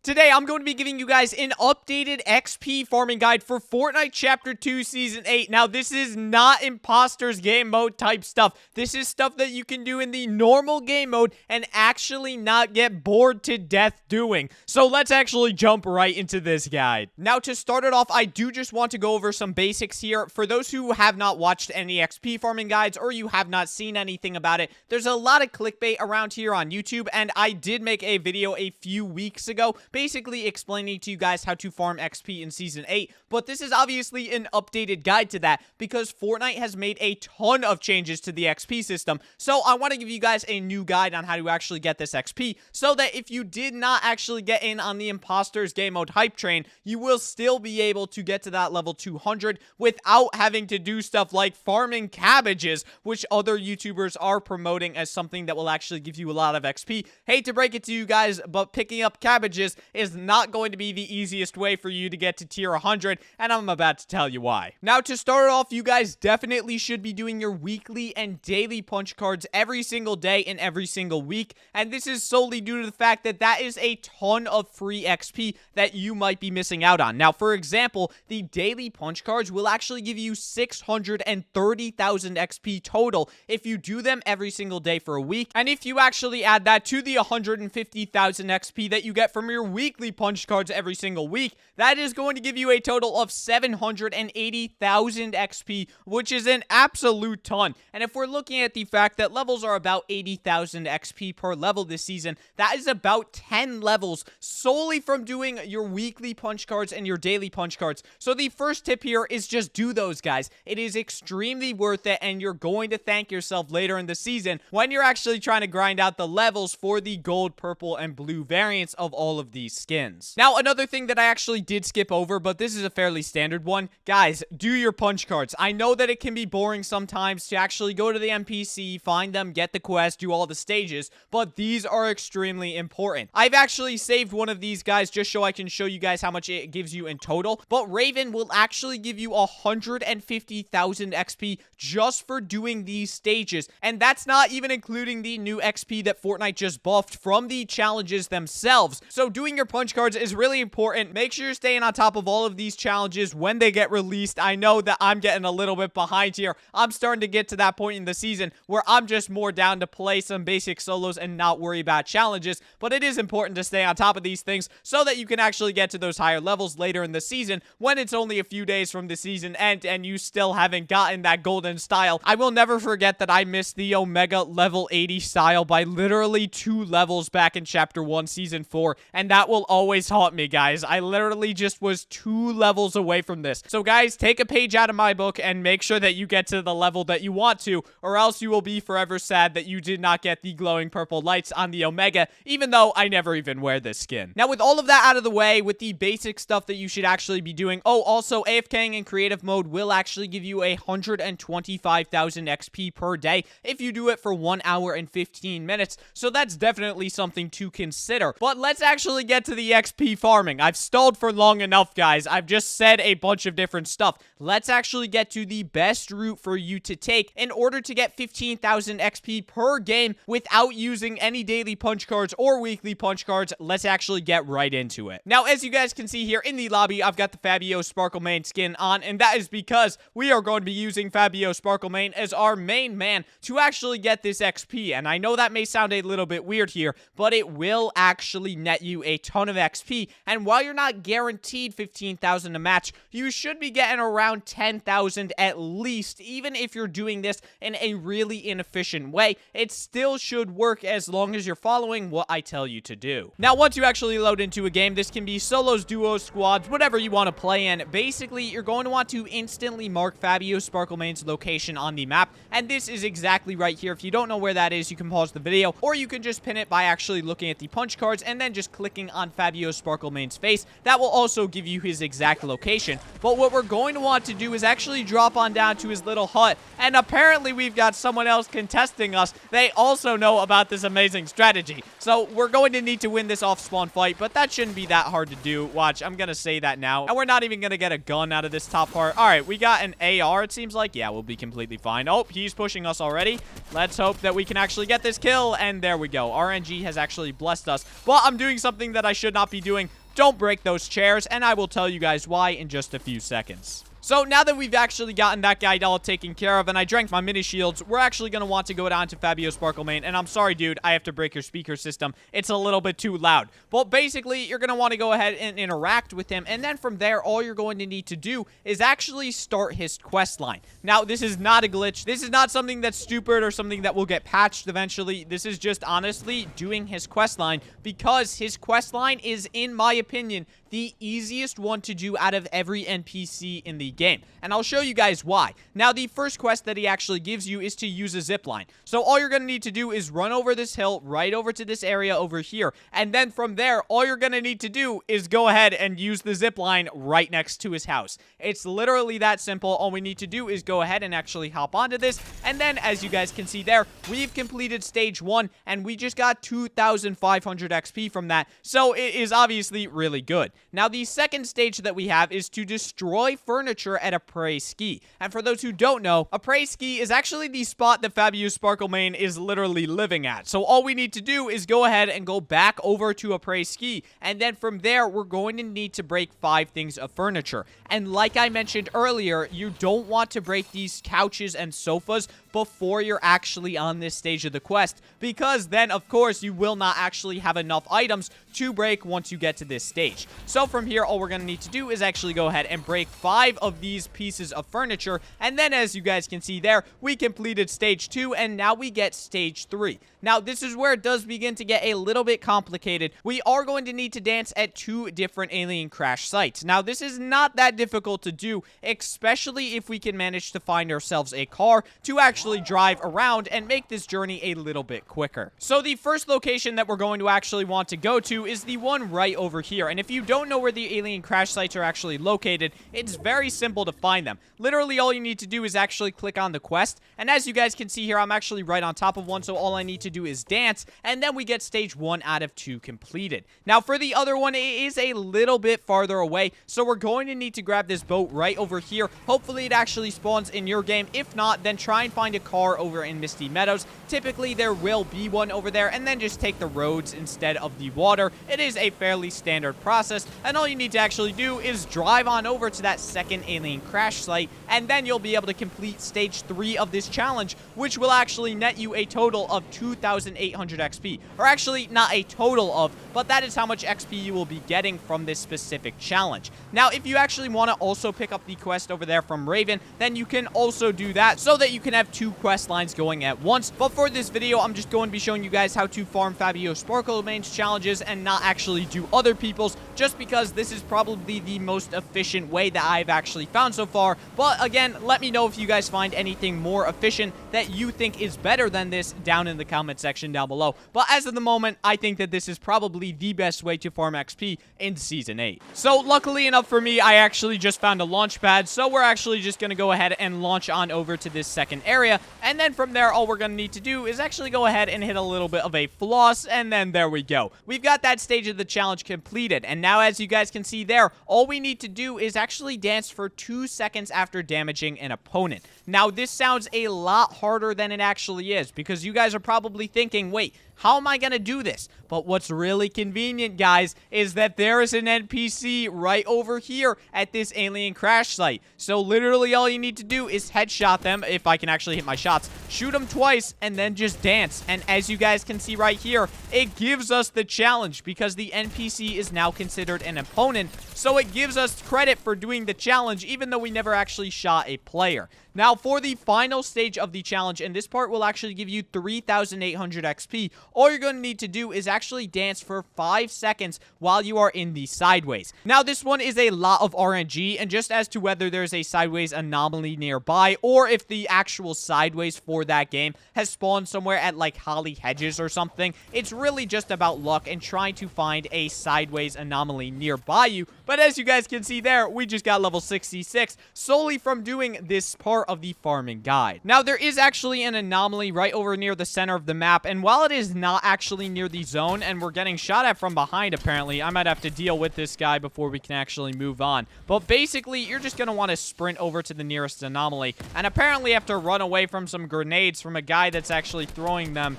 Today, I'm going to be giving you guys an updated XP farming guide for Fortnite Chapter 2 Season 8. Now, this is not Impostors game mode type stuff. This is stuff that you can do in the normal game mode and actually not get bored to death doing. So, let's actually jump right into this guide. Now, to start it off, I do just want to go over some basics here. For those who have not watched any XP farming guides or you have not seen anything about it, there's a lot of clickbait around here on YouTube, and I did make a video a few weeks ago basically explaining to you guys how to farm XP in Season 8, but this is obviously an updated guide to that because Fortnite has made a ton of changes to the XP system, so I want to give you guys a new guide on how to actually get this XP, so that if you did not actually get in on the Impostors game mode hype train, you will still be able to get to that level 200 without having to do stuff like farming cabbages, which other YouTubers are promoting as something that will actually give you a lot of XP. Hate to break it to you guys, but picking up cabbages is not going to be the easiest way for you to get to tier 100, and I'm about to tell you why. Now, to start off, you guys definitely should be doing your weekly and daily punch cards every single day and every single week, and this is solely due to the fact that that is a ton of free XP that you might be missing out on. Now, for example, the daily punch cards will actually give you 630,000 XP total if you do them every single day for a week, and if you actually add that to the 150,000 XP that you get from your weekly punch cards every single week, that is going to give you a total of 780,000 XP, which is an absolute ton. And if we're looking at the fact that levels are about 80,000 XP per level this season, that is about 10 levels solely from doing your weekly punch cards and your daily punch cards. So the first tip here is just do those, guys. It is extremely worth it, and you're going to thank yourself later in the season when you're actually trying to grind out the levels for the gold, purple, and blue variants of all of these skins. Now, another thing that I actually did skip over, but this is a fairly standard one, guys, do your punch cards. I know that it can be boring sometimes to actually go to the NPC, find them, get the quest, do all the stages, but these are extremely important. I've actually saved one of these guys just so I can show you guys how much it gives you in total, but Raven will actually give you 150,000 XP just for doing these stages, and that's not even including the new XP that Fortnite just buffed from the challenges themselves. So doing your punch cards is really important. Make sure you're staying on top of all of these challenges when they get released. I know that I'm getting a little bit behind here. I'm starting to get to that point in the season where I'm just more down to play some basic solos and not worry about challenges, but it is important to stay on top of these things so that you can actually get to those higher levels later in the season when it's only a few days from the season end and you still haven't gotten that golden style. I will never forget that I missed the Omega level 80 style by literally 2 levels back in Chapter 1 Season 4, and that will always haunt me, guys. I literally just was 2 levels away from this. So, guys, take a page out of my book and make sure that you get to the level that you want to, or else you will be forever sad that you did not get the glowing purple lights on the Omega, even though I never even wear this skin. Now, with all of that out of the way, with the basic stuff that you should actually be doing, oh, also, AFKing in creative mode will actually give you 125,000 XP per day if you do it for 1 hour and 15 minutes, so that's definitely something to consider. But let's actually get to the XP farming. I've stalled for long enough, guys. I've just said a bunch of different stuff. Let's actually get to the best route for you to take in order to get 15,000 XP per game without using any daily punch cards or weekly punch cards. Let's actually get right into it. Now, as you guys can see here in the lobby, I've got the Fabio Sparklemane skin on, and that is because we are going to be using Fabio Sparklemane as our main man to actually get this XP. And I know that may sound a little bit weird here, but it will actually net you a ton of XP, and while you're not guaranteed 15,000 a match, you should be getting around 10,000 at least. Even if you're doing this in a really inefficient way, it still should work as long as you're following what I tell you to do. Now, once you actually load into a game, this can be solos, duos, squads, whatever you want to play in. Basically, you're going to want to instantly mark Fabio Sparklemane's location on the map, and this is exactly right here. If you don't know where that is, you can pause the video, or you can just pin it by actually looking at the punch cards and then just clicking on Fabio Sparklemane's face. That will also give you his exact location. But what we're going to want to do is actually drop on down to his little hut, and apparently we've got someone else contesting us. They also know about this amazing strategy. So we're going to need to win this off-spawn fight, but that shouldn't be that hard to do. Watch, I'm going to say that now. And we're not even going to get a gun out of this top part. All right, we got an AR, it seems like. Yeah, we'll be completely fine. Oh, he's pushing us already. Let's hope that we can actually get this kill, and there we go. RNG has actually blessed us. But I'm doing something that I should not be doing. Don't break those chairs, and I will tell you guys why in just a few seconds. So now that we've actually gotten that guy all taken care of and I drank my mini shields, we're actually going to want to go down to Fabio Sparklemane. And I'm sorry, dude, I have to break your speaker system. It's a little bit too loud. But basically, you're going to want to go ahead and interact with him. And then from there, all you're going to need to do is actually start his quest line. Now, this is not a glitch. This is not something that's stupid or something that will get patched eventually. This is just honestly doing his quest line because his quest line is, in my opinion, the easiest one to do out of every NPC in the game. And I'll show you guys why. Now, the first quest that he actually gives you is to use a zip line. So all you're going to need to do is run over this hill, right over to this area over here. And then from there, all you're going to need to do is go ahead and use the zip line right next to his house. It's literally that simple. All we need to do is go ahead and actually hop onto this. And then, as you guys can see there, we've completed stage 1, and we just got 2,500 XP from that. So it is obviously really good. Now, the second stage that we have is to destroy furniture at a prey ski. And for those who don't know, a prey ski is actually the spot that Fabio Sparklemane is literally living at. So all we need to do is go ahead and go back over to a prey ski. And then from there, we're going to need to break 5 things of furniture. And like I mentioned earlier, you don't want to break these couches and sofas before you're actually on this stage of the quest, because then, of course, you will not actually have enough items to break once you get to this stage. So from here, all we're going to need to do is actually go ahead and break 5 of these pieces of furniture, and then as you guys can see there, we completed stage 2, and now we get stage 3. Now, this is where it does begin to get a little bit complicated. We are going to need to dance at 2 different alien crash sites. Now, this is not that difficult to do, especially if we can manage to find ourselves a car to actually drive around and make this journey a little bit quicker. So the first location that we're going to actually want to go to is the one right over here. And if you don't know where the alien crash sites are actually located, it's very simple to find them. Literally, all you need to do is actually click on the quest. And as you guys can see here, I'm actually right on top of one, so all I need to do is dance, and then we get stage 1 out of 2 completed. Now, for the other one, it is a little bit farther away, so we're going to need to grab this boat right over here. Hopefully, it actually spawns in your game. If not, then try and find a car over in Misty Meadows. Typically, there will be one over there, and then just take the roads instead of the water. It is a fairly standard process, and all you need to actually do is drive on over to that second alien crash site, and then you'll be able to complete stage 3 of this challenge, which will actually net you a total of 2,800 XP. Or actually, not a total of, but that is how much XP you will be getting from this specific challenge. Now, if you actually want to also pick up the quest over there from Raven, then you can also do that so that you can have 2 quest lines going at once. But for this video, I'm just going to be showing you guys how to farm Fabio Sparklemane's challenges and not actually do other people's, just because this is probably the most efficient way that I've actually found so far. But again, let me know if you guys find anything more efficient that you think is better than this down in the comment section down below. But as of the moment, I think that this is probably the best way to farm XP in Season 8. So luckily enough for me, I actually just found a launch pad, so we're actually just going to go ahead and launch on over to this second area, and then from there, all we're going to need to do is actually go ahead and hit a little bit of a floss, and then there we go. We've got that stage of the challenge completed, and now as you guys can see there, all we need to do is actually dance for 2 seconds after damaging an opponent. Now, this sounds a lot harder than it actually is, because you guys are probably thinking, wait, how am I going to do this? But what's really convenient, guys, is that there is an NPC right over here at this alien crash site. So literally all you need to do is headshot them, if I can actually hit my shots, shoot them twice, and then just dance. And as you guys can see right here, it gives us the challenge because the NPC is now considered an opponent. So it gives us credit for doing the challenge, even though we never actually shot a player. Now, for the final stage of the challenge, and this part will actually give you 3,800 XP, all you're going to need to do is actually dance for 5 seconds while you are in the sideways. Now, this one is a lot of RNG, and just as to whether there's a sideways anomaly nearby, or if the actual sideways for that game has spawned somewhere at, like, Holly Hedges or something, it's really just about luck and trying to find a sideways anomaly nearby you. But as you guys can see there, we just got level 66 solely from doing this part of the farming guide. Now, there is actually an anomaly right over near the center of the map, and while it is not actually near the zone, and we're getting shot at from behind, apparently, I might have to deal with this guy before we can actually move on. But basically, you're just going to want to sprint over to the nearest anomaly, and apparently have to run away from some grenades from a guy that's actually throwing them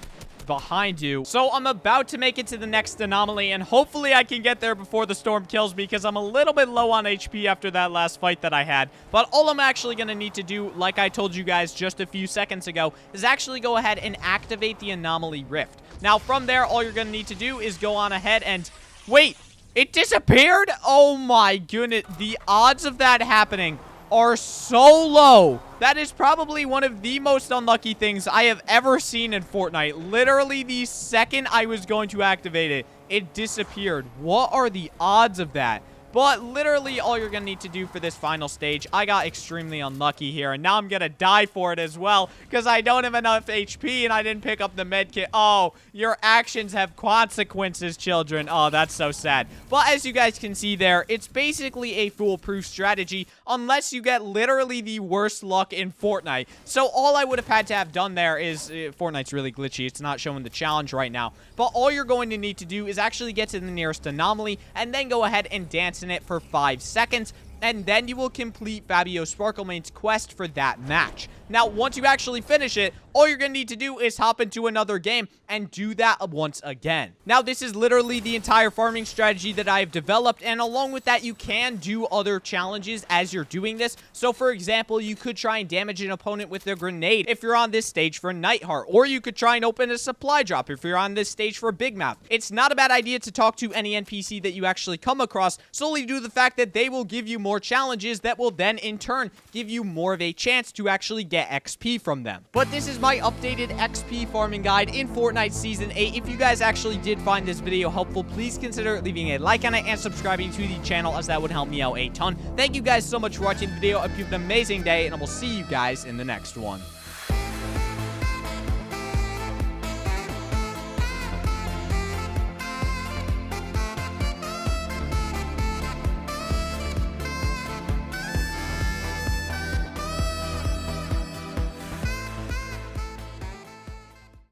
behind you. So I'm about to make it to the next anomaly, and hopefully I can get there before the storm kills me, because I'm a little bit low on HP after that last fight that I had. But all I'm actually going to need to do, like I told you guys just a few seconds ago, is actually go ahead and activate the anomaly rift. Now, from there, all you're going to need to do is go on ahead and... Wait, it disappeared? Oh my goodness, the odds of that happening are so low. That is probably one of the most unlucky things I have ever seen in Fortnite. Literally, the second I was going to activate it, it disappeared. What are the odds of that? But literally all you're going to need to do for this final stage, I got extremely unlucky here, and now I'm going to die for it as well, because I don't have enough HP and I didn't pick up the med kit. Oh, your actions have consequences, children. Oh, that's so sad. But as you guys can see there, it's basically a foolproof strategy unless you get literally the worst luck in Fortnite. So all I would have had to have done there is, Fortnite's really glitchy. It's not showing the challenge right now. But all you're going to need to do is actually get to the nearest anomaly and then go ahead and dance in it for 5 seconds, and then you will complete Fabio Sparklemane's quest for that match. Now, once you actually finish it, all you're going to need to do is hop into another game and do that once again. Now, this is literally the entire farming strategy that I've developed, and along with that, you can do other challenges as you're doing this. So, for example, you could try and damage an opponent with a grenade if you're on this stage for Nightheart, or you could try and open a supply drop if you're on this stage for Big Mouth. It's not a bad idea to talk to any NPC that you actually come across, solely due to the fact that they will give you more challenges that will then, in turn, give you more of a chance to actually get XP from them. But this is my updated XP farming guide in Fortnite Season 8. If you guys actually did find this video helpful, please consider leaving a like on it and subscribing to the channel, as that would help me out a ton. Thank you guys so much for watching the video. I hope you have an amazing day, and I will see you guys in the next one.